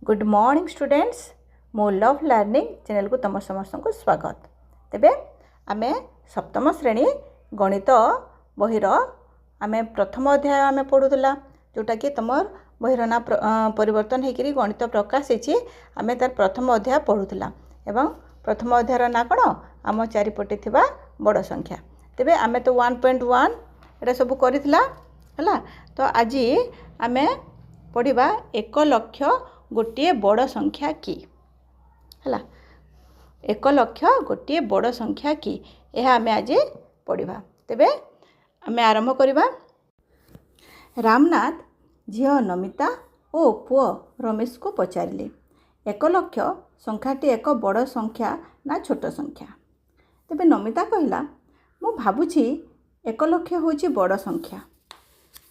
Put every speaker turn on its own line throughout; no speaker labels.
Good morning students मो love learning channel को तुम समस्त को स्वागत। तेबे आमे सप्तम श्रेणी गणित बहिर आमे प्रथम अध्याय आमे पढ़ुला जोटा कि तुम बहिर ना परिवर्तन होकर गणित प्रकाश होती आमे तार प्रथम अध्याय पढ़ुला एवं प्रथम अध्यायर ना कौन आम चारिपटे थिबा बड़ संख्या। तेबे आमे तो 1.1 एटा सब करितला हला। तो आज आमे पढ़िबा 1 लक्ष गोटे बड़ संख्या की हला। 1 लक्ष गोटे बड़ संख्या की यह आमे आज पढ़िबा। तेबे आमे आरंभ करिबा। रामनाथ झियो नमिता ओ पुओ रमेश को पचारिले 1 लक्ष संख्याटी एक बड़ संख्या ना छोट संख्या। तेबे नमिता कहिला मु भाबुछि 1 लक्ष होछि बड़ संख्या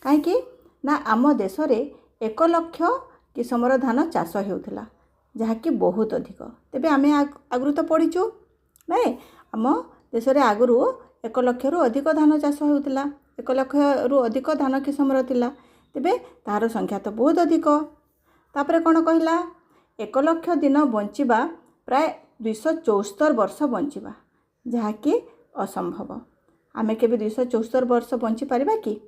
काहेकि ना आम देश रे 1 लक्ष किसमर धान चाष होउथला जहाँकि बहुत अधिक। तेबे आमे आगु तो पढ़ीचु नाई आम देश रे आगु 1 लक्ष रु अधिक धान चाष होउथला 1 लक्ष रु अधिक धान किसमर थिला। तेबे तार संख्या तो बहुत अधिक। तापरे कोन कहिला 1 लक्ष दिन बंचिबा प्राय 274 वर्ष बंचिबा जहाँकि असंभव। आमे केबे 274 वर्ष बंची पारिबा कि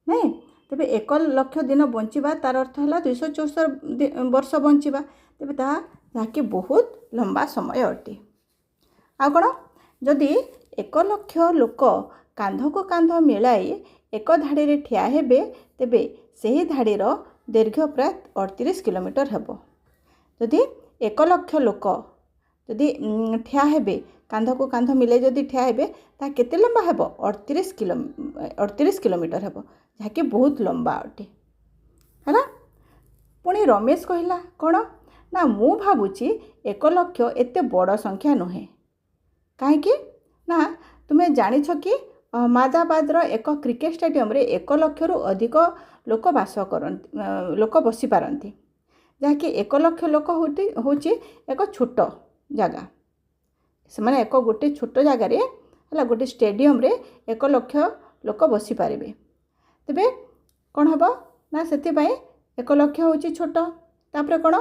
नहीं। तेबे 1 लक्ष दिन बंचिबा तार अर्थ है 274 वर्ष बंचिबा। तेबे ताकि बहुत लंबा समय अटे। आ कौन जदि 1 लक्ष लोक कांध को कांध मिलाई एक धाड़ी रे ठिया हेबे तेबे सही धाड़ीर दीर्घ प्राय 38 किलोमीटर हेबो। जदि 1 लक्ष लोक जदि ठिया हेबे कांध को कांध मिले जदि ठिया हेबे ता केते लंबा हेबो 38 किलोमीटर हेबो जहाँकि बहुत लंबा अटे है। पुणी रमेश कहला कौन ना मु भावुची 1 लक्ष एते बड़ संख्या नुहे कहीं ना तुम्हें जानिछ कि अहमदाबाद एक क्रिकेट स्टेडियम रे 1 लक्ष रु अधिक लोक बास करती लोक बसी पारती जहाँकि 1 लक्ष लोक होची एक छोट जगह से माने एक गोटे छोट जगार है गोटे स्टेडियम रे 1 लक्ष लोक बसी पारे। तेबे कौन हम ना से 1 लक्ष हूँ छोट। तापरे कौन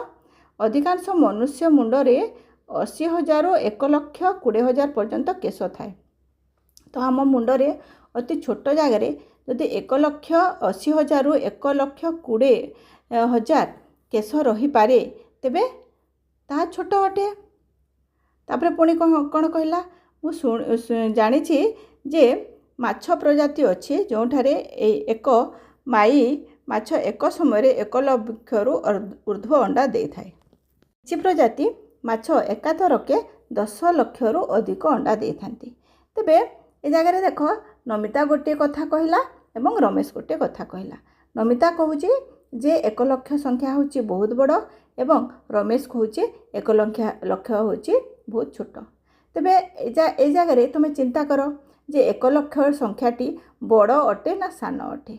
अधिकांश मनुष्य मुंडरे 80,000 रु 1 लक्ष 20,000 पर्यंत केश थाए। तो आम मुंडरे अति छोट जगार जदि 1 लक्ष 80,000 रु 1 लक्ष 20,000 केश रही पारे तेबे ता छोट अटे। तापरे पुणी कौन कहला मु जानी जे माछ प्रजाति अच्छी जो ठारे एक माई माछ एक समय 1 लक्ष रु ऊर्ध्व अंडा दे थाए। किछि प्रजाति माछ एकाथरके 10 लक्ष रु अधिक अंडा दे थांती। तेबे ए जगह देख नमिता गोटे कथा कहला एवं रमेश गोटे कथा कहला। नमिता कहूची जे 1 लक्ष संख्या होची बहुत बड़ एवं रमेश कहूची 1 लक्ष होची बहुत छोट। तेबे ए जगह तुम चिंता कर जे 1 लक्ष संख्याटी बड़ अटे ना सान अटे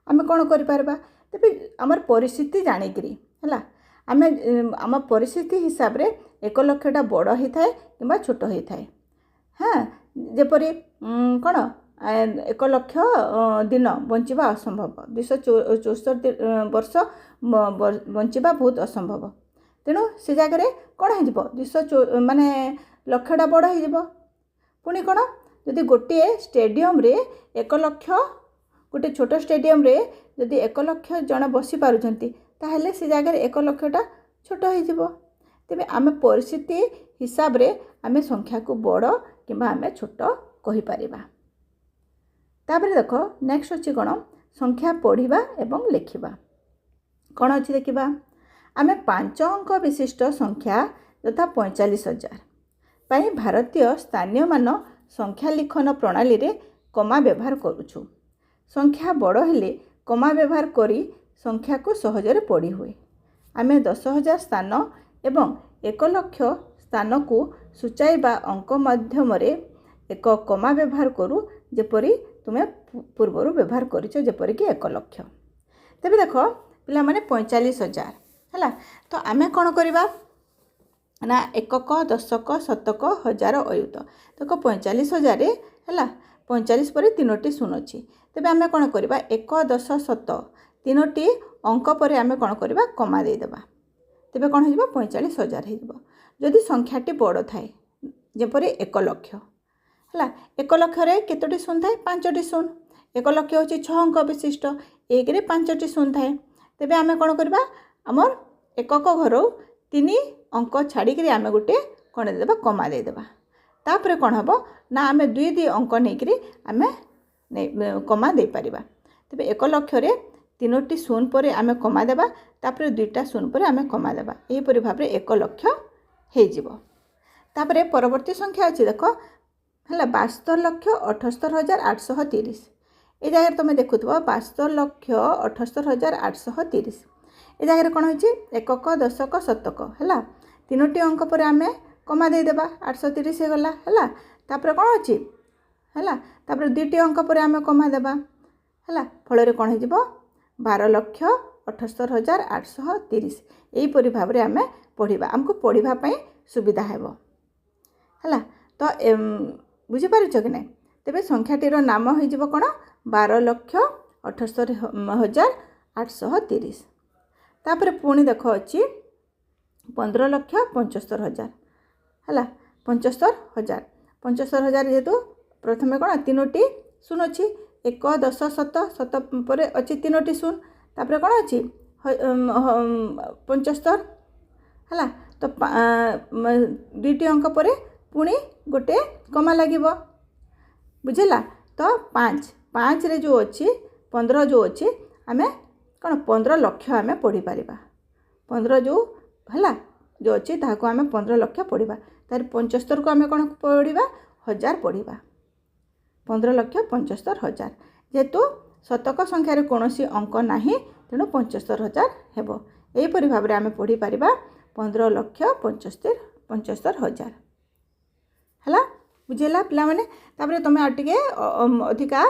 आमे कौन करि पारबा। तेबे हमर परिस्थिति जानिकरी हला आमे आम परिस्थिति हिसाब रे 1 लक्षटा बड़ ही थाए किंबा छोट ही थाए। हाँ जेपरि कौन 1 लक्ष दिन बंचिबा असंभव 274 वर्ष बंचिबा बहुत असंभव। तेणु से जगह कौन हो 200 माने लक्षटा बड़ हो। पुणी कौन जदि गोटे स्टेडियम रे 1 लक्ष गोटे छोट स्टेडियम रे जदि 1 लक्ष जन बसी पारुछंती ताहले से जगह 1 लक्षटा छोट हो। तेबे आमे परिस्थिति हिसाब रे आमे संख्या को बड़ किंबा आमे छोट कहि परिबा। तापर देखो नेक्स्ट अछि कोन संख्या पढ़िबा एवं लिखिबा। कोन अछि देखिबा आमे 5 अंक विशिष्ट संख्या तथा 45,000 पाई भारतीय स्थानीय मान संख्या लिखन प्रणाली रे कमा व्यवहार करूछु। संख्या बड़ हेले कमा व्यवहार करी संख्या को सहजरे पढ़ी हुए। आमे 10,000 स्थान एवं 1 लक्ष स्थान को सूचाइबा अंक माध्यम रे एक कमा व्यवहार करू जेपरी तुमे पूर्वरु व्यवहार करिछ जेपरी कि 1 लक्ष। तेबे देखो पिला माने 45,000 हला। तो आमे कोन करिबा ना एकक दशक शतक हजार अयुत देखो 45,000 है 45 पर 3टी शून्य अच्छी। तेबे आमे कौन करवा 1 10 7 3टी अंक पर आमे कौन करवा कमा देदेबा। तेबे कौन हो 45,000 हो। जदि संख्याटी बड़ थाए जेपरि 1 लक्ष है, 1 लक्ष केतोटी शून्य थाए 5टी शून्य। 1 लक्ष हूँ 6 अंक विशिष्ट, 1 रे 5टी शून्य थाए। तेबे आमे कौन करबा आमर एकक घर 3 अंक छाड़ी आमे गोटे कौन देदेबा कमा देदेबा। तापर कौन हम ना आमे 2 अंक नहीं आमे कमा दे पारिबा। तेबे 1 लक्ष 3टी शून्य पर आमे कमा देबा, तापर 2टा शून्य पर आमे कमा देबा। एहीपरि भाबरे 1 लक्ष हो जिवो। तापर परवर्ती संख्या अच्छी देख है 72,78,830। ये जगह तुम देखुव 72,78,830। ये जगह कौन हो एकक दशक शतक है 3टी अंक पर आम कमा देदेबा 830 हो गला है। तापर कौन अच्छी है तापर 2टी अंक पर आम कमा देबा है फल कौन हो 12,78,830। यहीपरि भाव में आम पढ़ा आमको पढ़ापी सुविधा है तो बुझीपार कि ना। तेबे संख्याटीर नाम हो कौन 12,78,830। तापर पुणी देख अच्छी 15,75,000 है 75,000। 75,000 जेहेतु प्रथम कौन 3टी शून्य अच्छी 1 10 7 7 पर अच्छी 3टी शून्य तापर कौन अच्छी 75 है तो 2टी अंक पर पुणी गोटे कमा लगे बुझेगा। तो 5 रे जो अच्छी 15 जो अच्छी आम कौन 15 लक्ष आम पढ़ी पार 15 जो है जो अच्छी ताको आम 15 लक्ष पढ़ा तार 75 को आम कौन पढ़ा 1000 पढ़ा 15,75,000। जेहेतु शतक संख्यार कौन अंक ना तेणु 75,000 हेब। यहीपरि भाव में आम पढ़ी पार 15,75,000 है बुझेगा पिला माने। तापर तुम आटे अधिका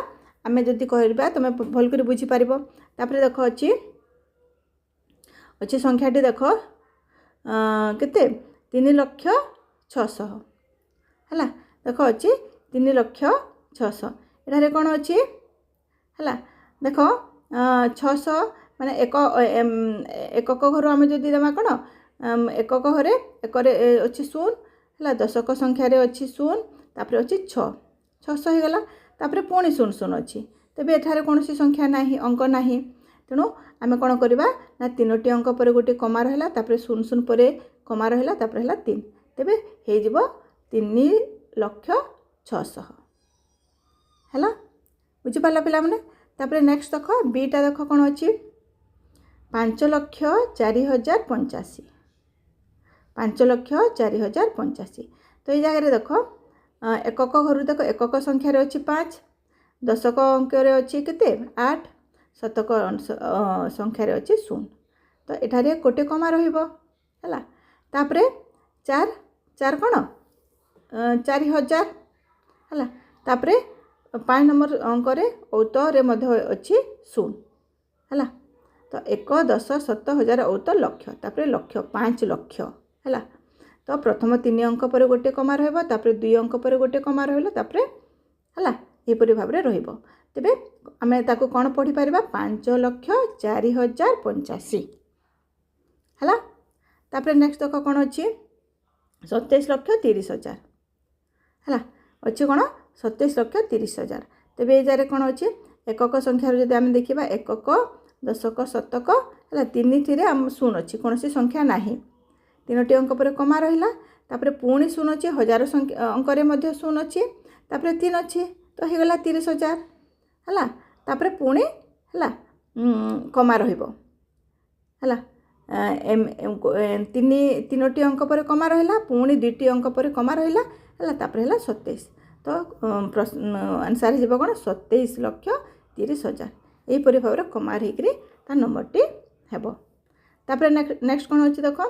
आम जदि कह तुम भल कर बुझीपार। तापर देख अच्छी अच्छी संख्याटी देख केते 3,06,000 है देख अच्छी 3,06,000। एठारे कौन अच्छी है देख 600 माने एकक घर आम जदि देवा कौन एकक घर एक अच्छी शून्य है दशक संख्यार अच्छी शून्य तापर अच्छी 600 हो गला तापर पुणी 0 अच्छी। तेबे एठारे कौन संख्या ना अंक ना तेणु आम कौन करवा ना 3टी अंक पर गोटे कमा रहा तापर 0 पर कमा रहा तापर है 3 तेबे हो 3,06,000 है बुझीपार पिला माने। तापर नेक्स्ट देख बीटा देख कौन अच्छी 5,04,085 5,04,085। तो ये जगह देख एकक घर देख एकक संख्यार अच्छी 5 दशक अंक अच्छी केते 8 शतक संख्यार अच्छी 0 तो एठारे गोटे कमा रहिबो है। तापर 4 कौन 4,000 है तापर 5 नंबर अंक औत अच्छी 0 है तो 1 10 7,000 औत लक्ष तापर लक्ष 5 लक्ष है। तो प्रथम 3 अंक पर गोटे कमा रहिबो तापर 2 अंक पर गोटे कमा रहिला तापर है यहीपरि भाव में रहिबो। तेबे आमे ताको कौन पढ़ी पारिबा 5,04,085 है। तापर नेक्स्ट देख कौन अच्छी 27,30,000 है अच्छी कौन 27,30,000। तेबे ये जगह कौन अच्छी एकक संख्यार जदि आम देखा एकक दशक शतक है 3 आम 0 अच्छी कौन संख्या ना 3टी अंक पर कमा रहा तापर पुणी 0 अच्छी 1000 अंक 0 अच्छी तापर 3 अच्छी तो हो गला 30,000 है तापर पुणी है कमा रहिबो है 3टी अंक पर कमा रहा पुणी 2टी अंक पर कमा रहा है तापर है 27 तो आंसर हो कौन 27,30,000। यहीपरि भाव में कमा रही नंबरटी हेब। तापर नेक्स्ट कौन अच्छी देख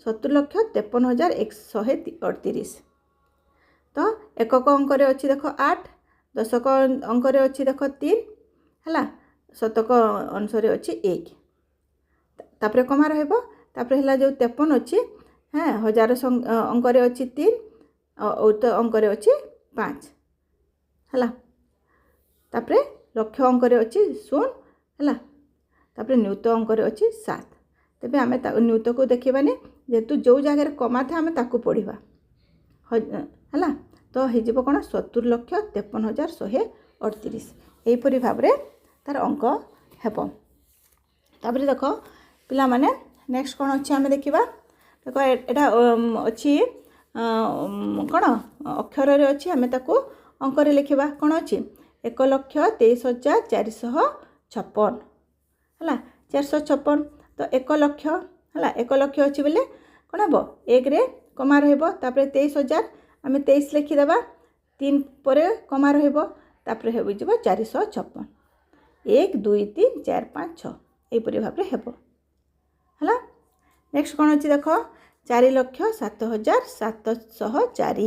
70,53,138। तो एकक अंक अच्छी देख 8 दशक अंक अच्छी देख 3 है शतक अनुसार अच्छी 1 तापर कमा रहिबो तापर है जो 53 अच्छी हाँ 1000 अंक अच्छी 3 औत अंक अच्छी 5 है तापर लक्ष अंक अच्छी 0 है तापर न्यूत अंक अच्छी 7 तेबे आमे नियुक्त को देखिबानी जेहेतु जो जगह कमा था आमे ताकू पढ़िबा हला तो हो कौन 70,53,138 यहीपरी भाव में तार अंक हेब। तापर देख पिला माने नेक्स्ट कौन अच्छी आम देखा देख एटा अच्छी कौन अक्षर अच्छी आम ताकू अंक लिखा कौन अच्छी 1,23,456 है 456 तो 1 लक्ष है 1 लक्ष अच्छी बोले कौन हम 1 रे कमा रही 23,000 आम 23 लिखिदेबा 3 पर कमा रहीपर हो 456 1 2 3 4 5 6 यहीपरी भाव में हेब है। नेक्स्ट कौन अच्छी देख 4,07,704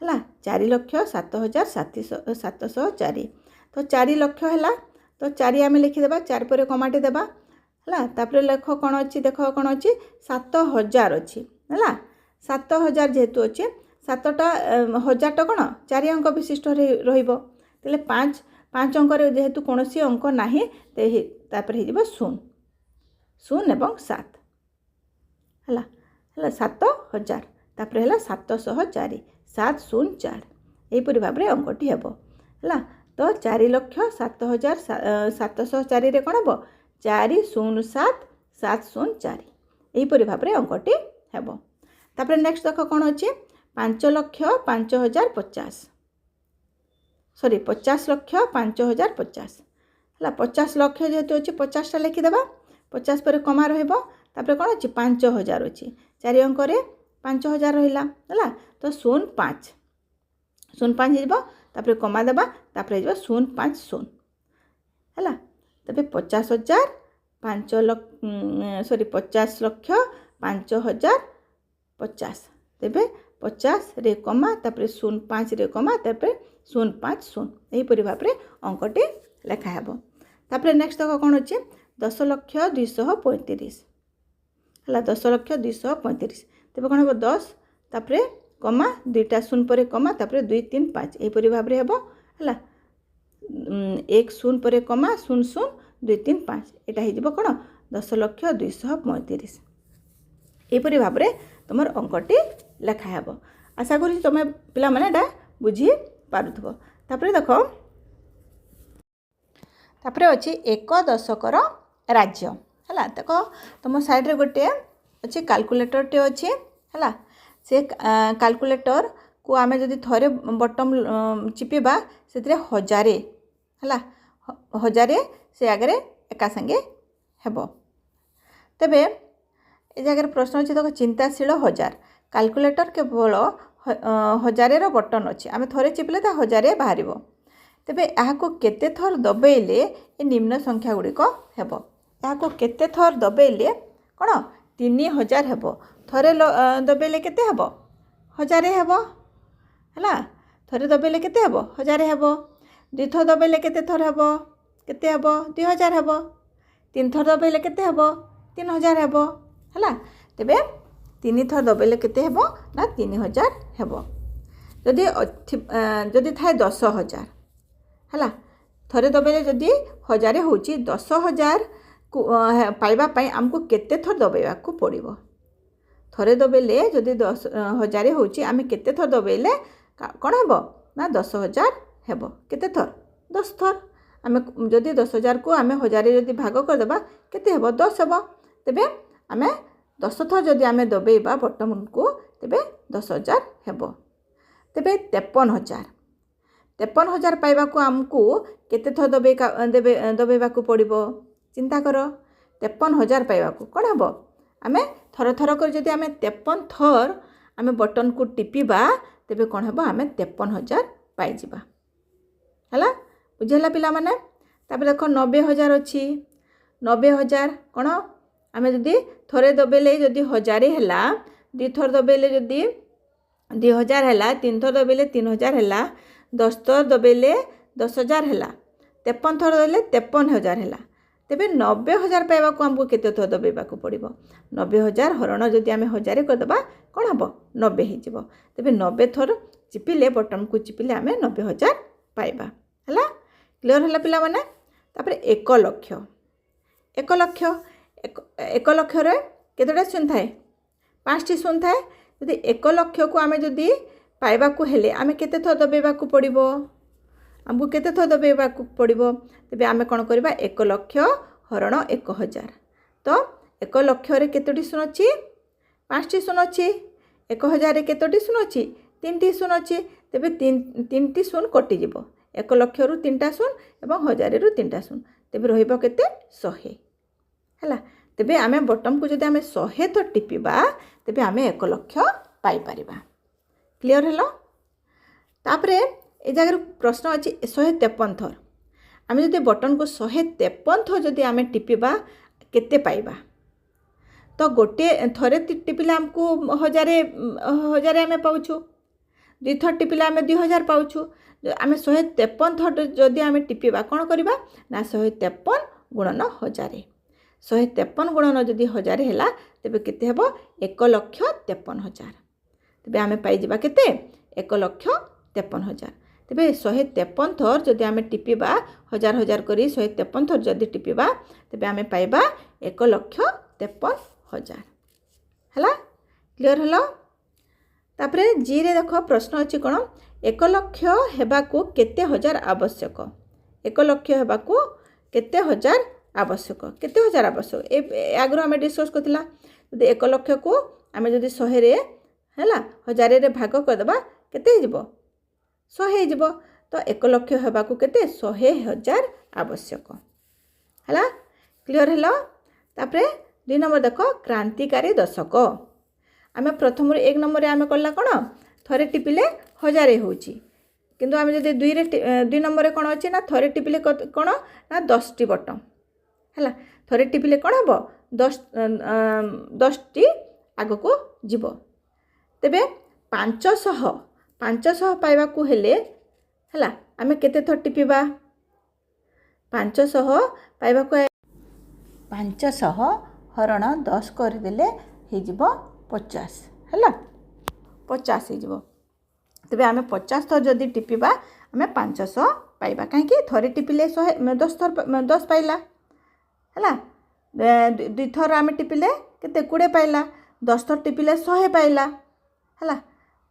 है 4,07,704 तो 4 लक्ष है तो 4 आम लिखिदेबा 4 पर कमाटे देबा है लेख कौन अच्छी देख कौन अच्छी 7,000 अच्छी है 7,000 जेहेतु अच्छे 7टा 1000टा कौन 4 अंक विशिष्ट रहिबो तेले 5 अंक जेहेतु कौन अंक ना तापर हो 0 एवं 7 है 7,000 तापर है 704 704 यहीपरी भाव में अंकटी हेब है तो 4,07,704 रे कौन हम 4,07,704 यहीपरी भाव में अंकटी हेब। तापर नेक्स्ट देख कौन अच्छे 5,05,050 सॉरी 50,05,050 है 50 लक्ष जेहेतु अच्छे 50टा लिखिदेबा 50 पर कमा रहीपर कौन अच्छी 5,000 अच्छी 4 अंक 5,000 रहा है तो 05 हो कमा देबा 050 है तबे 50,000 5 लक्ष सॉरी 50,05,050 तेबे 50 रे कमा 05 रे कमा 050 यहीपरी भाव में अंकटी लेखा हेब। तापर नेक्स्ट देख कौन अच्छे 10,235 है 10,235 तेज कौन हम 10 तापर कमा 2टा 0 पर कमा 2 3 5 यहीपरी भाव में हेब है 1 0 पर कमा 0 0 2 3 5 यहाँ हो कौन 10,235 यहीपरी भाव में तुम अंकटी लेखा हेब। आशा करी तुम पिला माने एटा बुझी पारुथबो। तापर देख तापर अच्छी 1 दशकर राज्य है देख तुम साइड रे गोटे अच्छी कैलकुलेटर टे अच्छी है से कैलकुलेटर को आम जदि थरे बटन चिपिबा से 1000 है 1000 से आगे एका संगे हेब। तेबे ए जगह प्रश्न अच्छे देख चिंताशील 1000 कैलकुलेटर केवल 1000 बटन अच्छी आम थरे चिपिले 1000 बाहर तेबे यहाँ केते थर दबेले ये निम्न संख्या गुड़िक हेब यहाँ केते थर दबेले कौन 3000 हेब थरे दबेले केते हेब 1000 हेब है थरे दबेले केते हेब 1000 हेब 2 थर दबेले केते थर हेब केते हेब 2000 हेब 3 थर दबेले केते हेब 3000 हेब है तेबे 3 थर दबेले केते हेब ना 3000 हेब जदि थाए 10,000 है थरे दबेले जदि 1000 हो 10,000 पाइबा आमको केते थर दबेवा को पड़ो थरे दबेले जदि 10,000 हो आम केते थर दबेले कौन हेब ना 10,000 हेब केते थर 10 थर आम जदि 10,000 को आम 1000 जदि भाग करदेबा केते हेब 10 हेब तेबे आम 10 थर जदि आम दबेबा बटन को तेबे 10,000 हेब। तेबे 53,000 पाइबा को आमको केते थर दबेबा को पड़ो चिंता कर 53,000 पाइबा को कौन हम आम थर थर कर जदि आम 53 थर आम बटन को टिपिबा तेबे कौन हम आम 53,000 पाइबा है बुझेला पिला माने। तापर देख 90,000 अच्छी 90,000 कौन आम जदि थरे दबेले जदि 1000 है 2 थर दबेले जदि 2000 है 3 थर दबेले 3000 है 10 थर दबेले 10,000 है 53 थर दबेले 53,000 है तेबे 90,000 पाइबा को आमको केते थर दबेबा को पड़ो 90,000 हरण जदि आम 1000 करदेबा कौन हम 90 हो तेबे 90 थर चिपिले बटन को चिपिले आम 90,000 पाइबा है क्लियर है पिला माने। तापर 1 लक्ष एक लक्ष केतोटा शून्य थाए 5टी शून्य थाए जदि 1 लक्ष को आमे जदि पाइबा को हेले आमे केते थर दबेबा को पड़िबो आमको केते थर दबेबा को पड़िबो तबे आमे कोन करबा 1 लक्ष हरण 1000 तो 1 लक्ष रे केतोटी शून्य अछि 5टी शून्य अछि 1000 रे केतोटी शून्य अछि 3टी शून्य अछि तबे 3टी शून्य कटि जिवो 1 लक्ष रु 3टा शून्य एवं 1000 रु 3टा शून्य तबे रहिबो केते 100 हैला तेबे आमे बटन को जदि आमे 100 तो टिपिबा तेबे आमे 1 लक्ष पाई परिबा क्लियर हेलो तापरे ए जगह प्रश्न अछि 153 थर आमे जदि बटन को 153 थर जदि आमे टिपिबा केते पाइबा तो गोटे थरे टिपिले हमको 1000 आमे पाउछु दुई थर टिपिले आमे 2000 पाउछु आमे 153 थर जदि आमे टिपिबा कोन करिबा ना 153 गुणन 1000 153 गुणन जदि 1000 हैला तेबे केते हेबो 1 लक्ष 53,000 तेबे आमे पाई जिबा केते 1 लक्ष 53,000 तेबे 153 थर जदि आमे टिपिबा 1000 करी 153 थर जदि टिपिबा तेबे आमे पाइबा 1 लक्ष 53,000 हैला क्लियर हेलो तापरे जी रे देखो प्रश्न अछि कोन 1 लक्ष हेबाकू केते हजार आवश्यक 1 लक्ष हेबाकू केते हजार आवश्यक केते हजार आवश्यक ए आगरो हमें डिस्कस करथिला जदि 1 लक्ष को हमें जदि 100 रे हैला 1000 रे भाग कर देबा केते हिजबो 100 हिजबो तो 1 लक्ष हेबाकू केते 100,000 आवश्यक हैला क्लियर हेलो तापरे 2 नंबर देखो क्रांतिकारी दशक आमे प्रथम 1 नंबर आमे करला कोन थरे टिपिले 1000 होउची किंतु आमे जदि 2 नंबर कोन अछि ना थरे टिपिले कोन ना 10 टी बटन हैला थरे टिपिले कोन हबो 10 टी आगो को जीवो तेबे 500 पाइबा को हेले हैला आमे केते थर टिपिबा 500 पाइबा को 500 हरण 10 कर देले हे जीवो 50 हैला 50 हे जीवो तेबे आमे 50 थर जदि टिपिबा आमे 500 पाइबा काहे कि थरे टिपिले 10 पाइला हैला दुई थर आमे टिपिले केते 20 पाइला 10 थर टिपिले 100 पाइला हैला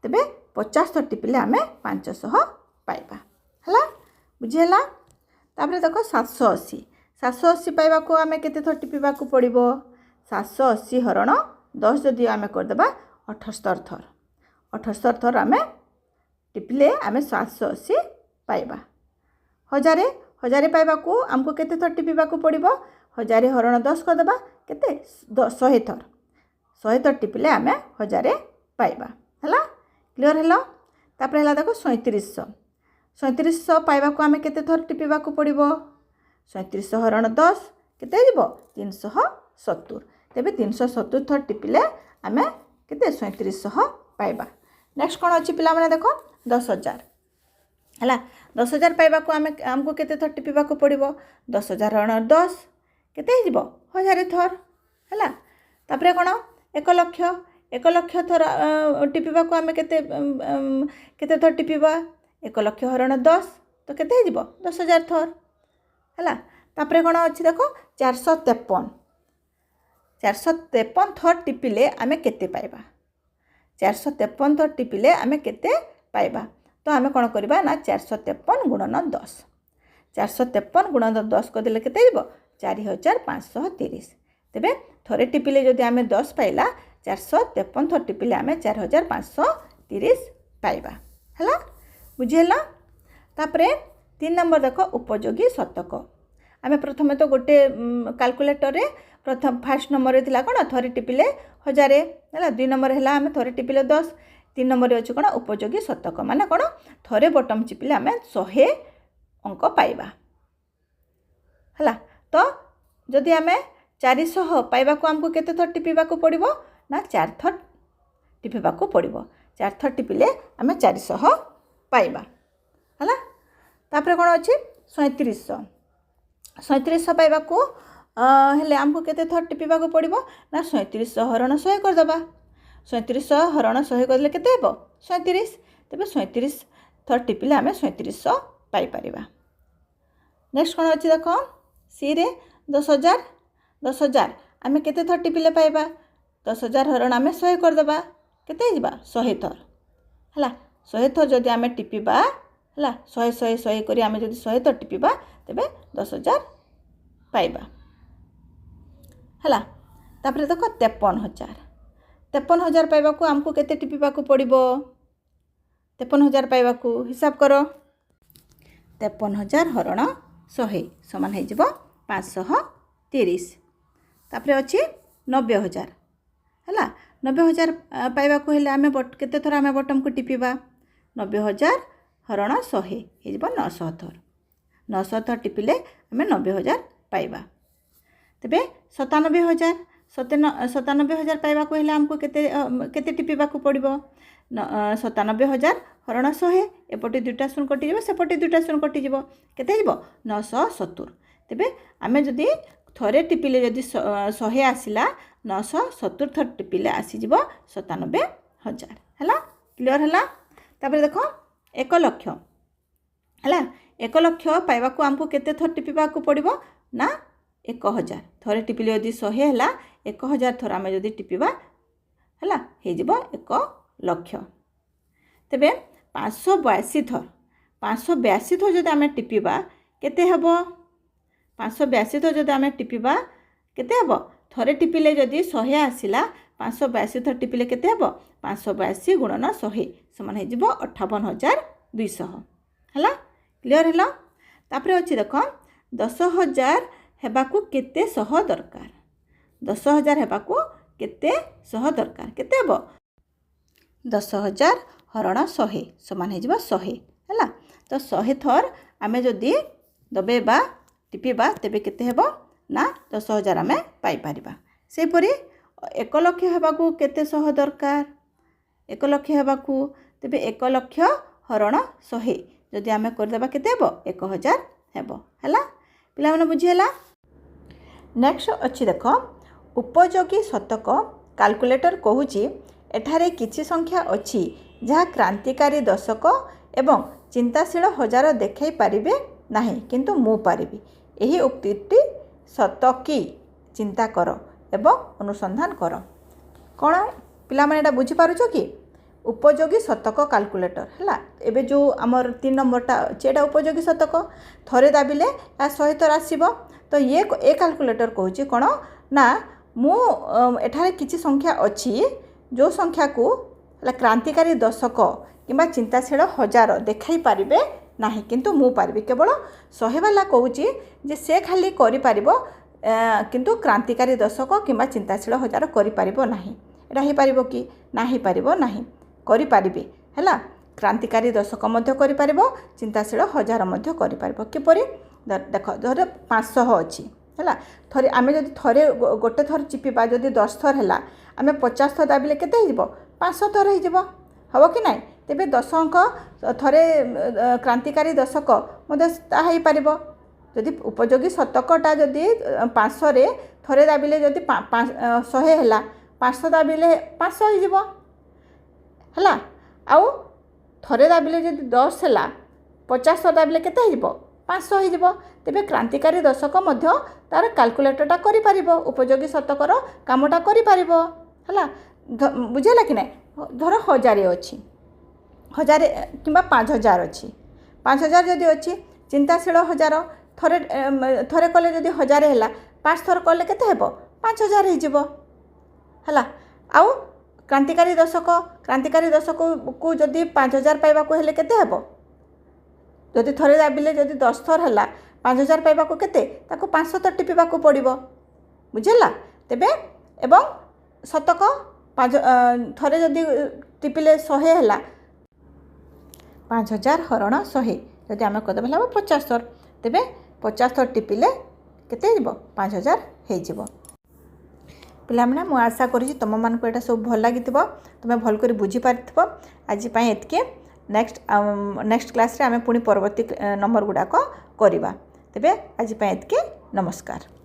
तेबे 50 थर टिपिले आमे 500 पाइबा हैला बुझिला तापरे देखो 780 पाइबा को आमे केते थर टिपिबा को पड़िबो 780 हरण 10 जदि आमे कर देबा 78 थर आमे टिपिले आमे 780 पाइबा 1000 पाइबा को हमको केते थर टिपिबा को पड़िबो 1000 हरण 10 कर देबा केते 100 थर टिपिले आमे 1000 पाइबा हैला क्लियर हेलो तापर हैला देखो 3700 पाइबा को आमे केते थर टिपिबा को पड़िबो 3700 हरण 10 केते जिवो 370 तेबे 370 थर टिपिले आमे केते 3700 पाइबा नेक्स्ट कोन अछि पिला माने देखो 10000 हैला 10000 पाइबा को आमे हमको केते थर टिपिबा को पड़िबो 10000 हरण 10 केते जिवो 1000 थर हैला तापरे कोन 1 लक्ष थर टिपिबा को आमे केते थर टिपिबा 1 लक्ष हरण 10 तो केते जिवो 10000 थर हैला तापरे कोन अछि देखो 453 थर टिपिले आमे केते पाइबा 453 थर टिपिले आमे केते पाइबा तो आमे कोन करबा ना 453 गुणन 10 453 गुणन 10 को देले केते जिवो 4530 तेबे थरे टिपिले जदि आमे 10 पाइला 453 थर टिपिले आमे 4530 पाइबा हैला बुझिला तापरे 3 नंबर देखो उपयोगी शतक आमे प्रथमे तो गोटे कैलकुलेटर रे प्रथम फर्स्ट नंबर रे थिला कोन थरे टिपिले 1000 हैला 2 नंबर हैला आमे थरे टिपिले 10 3 नंबर रे अछि कोन उपयोगी शतक माने कोन थरे बटन चिपिले आमे 100 अंक पाइबा हैला तो जदि आमे 400 पाइबा को हमको केते थर टिपिबा को पड़िबो ना 4 थर टिपिबा को पड़िबो 4 थर टिपिले आमे 400 पाइबा हैला तापरे कोन अछि 3700 पाइबा को हेले हमको केते थर टिपिबा को पड़िबो ना 3700 हरण 100 कर दबा 3700 हरण 100 करले केते हेबो 37 तबे 37 थर टिपिले आमे 3700 पाई परिबा नेक्स्ट कोन अछि देखो सी रे 10000 आमे केते थर टिपिले पाइबा 10,000 हरण आमे 100 करदेबा केते हिजबा 100 थर हला 100 थर जदि आमे टिपिबा हला 100 100 100 करी आमे जदि 100 थर टिपिबा तेबे 10,000 पाइबा हला तापरे देखो 53,000 पाइबा को हमको केते टिपिबा को पड़िबो 53,000 पाइबा को हिसाब करो 53,000 हरण 100 समान है जिवो 530 तापरे अछि 90,000 हला 90,000 पाइबा को हेले आमे केते थर आमे बटम को टिपिबा 90,000 हरण 100 हे जिवो 900 थर 900 थर टिपिले आमे 90,000 पाइबा तेबे 97,000 पाइबा को हेले हमको केते टिपिबा को पड़िबो 97,000 हरण 100 एपटे दुटा शून्य कटि जिवो सेपटे दुटा शून्य कटि जिवो केते जिवो 970 तेबे आमे जदि थरे टिपिले जदि 100 आसिला 970 थर टिपिले आसी जिवो 97,000 हला क्लियर हला तापर देखो 1 लाख हला 1 लाख पाइबा को हमको केते थर टिपिबा को पड़िबो ना 1,000 थरे टिपिले जदि 100 हैला 1,000 थर आमे जदि टिपिबा हला हे जिवो 1 लाख तेबे 582 थर जदि आमे टिपिबा केते हबो 582 थर जदि आमे टिपिबा केते हबो थरे टिपिले जदि 100 आसिला 582 थर टिपिले केते हबो 582 गुणन 100 समान हे जिवो 58,200 हला क्लियर हला तापरे अछि देखो 10,000 हेबाकू केते सह दरकार 10,000 हेबाकू केते सह दरकार केते हबो 10,000 हरण 100 समान हे जिवो 100 हला तो 100 थर आमे जदि दबेबा टिपिबा तेबे केते हेबो ना 10,000 आमे पाई परिबा से परी 1 लाख हेबाकू केते सह दरकार 1 लाख हेबाकू तेबे 1 लाख हरण 100 जदि आमे कर देबा केते हेबो 1,000 हेबो हला पिला माने बुझी हला नेक्स्ट अछि देखो उपयोगी शतक कैलकुलेटर कहूची एठारे किछि संख्या अछि जहा क्रांतिकारी दशक एवं चिंताशील हजार देखै पारिबे नाही किंतु मु पारिबी एही उक्तिटी सत कि चिंता कर एवं अनुसंधान कर कौन पिला माने एटा बुझी पारुछो कि उपयोगी शतक कैलकुलेटर हला एबे जो हमर 3 नंबरटा एटा उपयोगी शतक थरे दाबिले आ 100 थर आसीबो तो ये कैलकुलेटर कहूची कोन ना मु एठारे किछि संख्या अछि जो संख्या को क्रांतिकारी दशक किंबा चिंताशील हजार देखाई पारिबे नाही किंतु मु पारिबे केवल 100 वाला कहूची जे से खाली करि पारिबो किंतु क्रांतिकारी दशक किंबा चिंताशील हजार करि पारिबो नाही एटा हे पारिबो कि नाही पारिबो नाही करि पारिबे हला क्रांतिकारी दशक मध्य करि पारिबो चिंताशील हजार मध्य करि पारिबो किपरि देखो धर 500 अछि हला थरे आमे जदि थरे गोटे थर चिपिबा जदि 10 थर हला आमे 50 थर दाबिले केते हे जिवो 500 थर हे जिवो हबो कि नाही तेबे 10 अंक थरे क्रांतिकारी दशक मध्य ता हे पारिबो जदि उपयोगी शतकटा जदि 500 रे थरे दाबिले जदि 100 हला 500 दाबिले 500 हे जिवो हला आउ थरे दाबिले जदि 10 हला 50 थर दाबिले केते हे जिवो 500 हे जिवो तेबे क्रांतिकारी दशक मध्य तार कैलकुलेटरटा करि पारिबो उपयोगी शतकर कामटा करि पारिबो हला बुझेला कि नाही धर 1000 अछि 1000 किंबा 5000 अछि 5000 जदि अछि चिंताशील हजार थरे थरे कले जदि 1000 हला 5 थर कले केते हेबो 5000 हे जिवो हला आउ क्रांतिकारी दशक को जदि 5000 पाइबा को हेले केते हेबो जदि थरे दाबिले जदि 10 थर हला 5000 पाइबा को केते ताको 500 थर टिपिबा को पड़िबो बुझेला तेबे एवं शतक थरे जदि टिपिले 100 हला 5000 हरण 100 जदि आमे कदम हला 50 थर तेबे 50 थर टिपिले केते हिबो 5000 हे जिवो पिला माने मु आशा करी तुम मान को एटा सब भल लागितबो तुमे भल करी बुझी पारितबो आज पय एतके नेक्स्ट क्लास रे आमे पुनी परवर्ती नंबर गुडा को करिबा तेबे आज पय एतके नमस्कार।